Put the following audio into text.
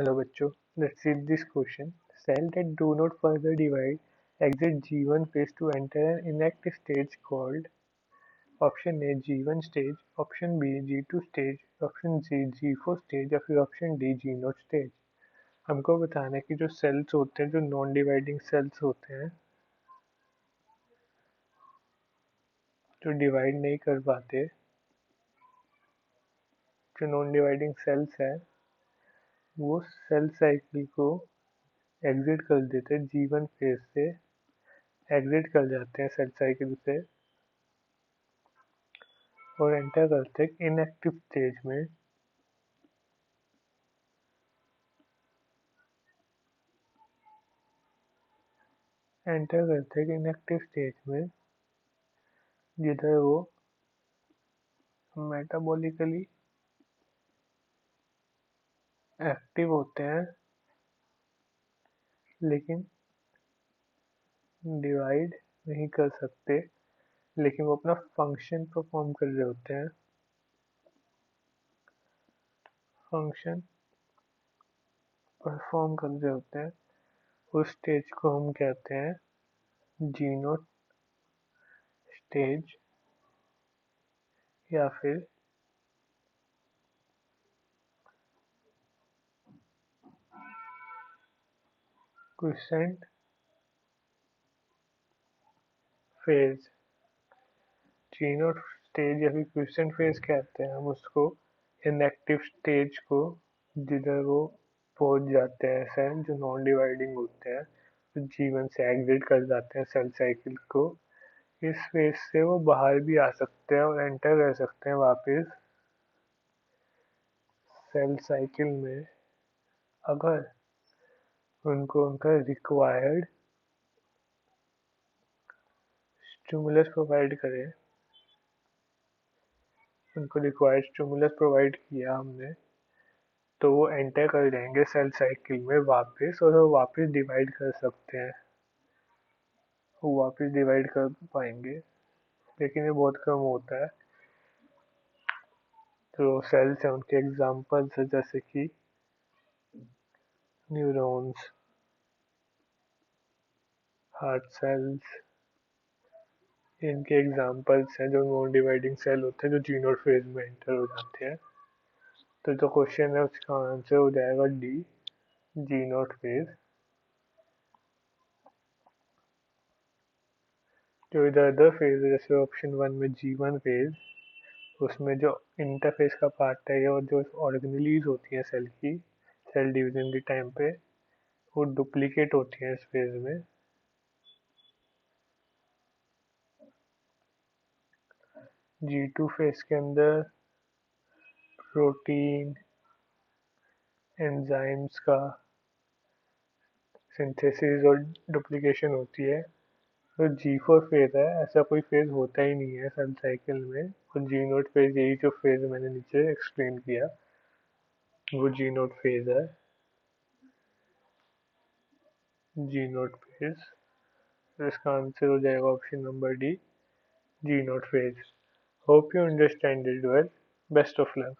Hello बच्चों, let's read this question. Cells that do not further divide exit G1 phase to enter an inactive stage called option A G1 stage, option B G2 stage, option C G4 stage या फिर option D G0 stage। हमको बताना है कि जो sales होते हैं, जो नॉन डिवाइडिंग सेल्स होते हैं, जो डिवाइड नहीं कर पाते, जो नॉन डिवाइडिंग सेल्स है, वो सेल साइकिल को एग्जिट कर देते हैं G1 फेज से, एग्जिट कर जाते हैं सेल साइकिल से और एंटर करते हैं इनएक्टिव स्टेज में। एंटर करते हैं इनएक्टिव स्टेज में जिधर वो मेटाबॉलिकली एक्टिव होते हैं लेकिन डिवाइड नहीं कर सकते, लेकिन वो अपना फंक्शन परफॉर्म कर रहे होते हैं। फंक्शन परफॉर्म कर रहे होते हैं, उस स्टेज को हम कहते हैं G0 स्टेज या फिर क्विसेंट फेज। G0 स्टेज या फिर क्विसेंट फेज कहते हैं हम उसको, इनएक्टिव स्टेज को, जिधर वो पहुंच जाते हैं सेल जो नॉन डिवाइडिंग होते हैं, तो G1 से एग्जिट कर जाते हैं सेल साइकिल को। इस फेज से वो बाहर भी आ सकते हैं और एंटर कर सकते हैं वापस सेल साइकिल में, अगर उनको उनका रिक्वायर्ड स्टिमुलस प्रोवाइड करें। उनको रिक्वायर्ड स्टिमुलस प्रोवाइड किया हमने तो वो एंटर कर जाएंगे सेल साइकिल में वापस, और वो वापस डिवाइड कर सकते हैं, वो वापस डिवाइड कर पाएंगे, लेकिन ये बहुत कम होता है। जो सेल्स हैं उनके एग्जांपल्स है जैसे कि न्यूरॉन्स, हार्ट सेल्स, इनके एग्जांपल्स हैं जो नॉन डिवाइडिंग सेल होते हैं जो G0 फेज में एंटर हो जाते हैं। तो जो क्वेश्चन है उसका आंसर हो जाएगा डी, G0 फेज। जो इधर अदर फेज है जैसे ऑप्शन 1 में G1 फेज, उसमें जो इंटरफेस का पार्ट है और जो ऑर्गेनेलीज होती है सेल की, सेल डिवीजन के टाइम पे वो डुप्लीकेट होती है इस फेज में। G2 फेज के अंदर प्रोटीन एंजाइम्स का सिंथेसिस और डुप्लीकेशन होती है। तो G4 फेज है, ऐसा कोई फेज होता ही नहीं है सेल साइकिल में, और G0 फेज, यही जो फेज मैंने नीचे एक्सप्लेन किया वो G0 फेज है। G0 फेज, तो इसका आंसर हो जाएगा option number D, G0 phase. Hope you understand it well. Best of luck.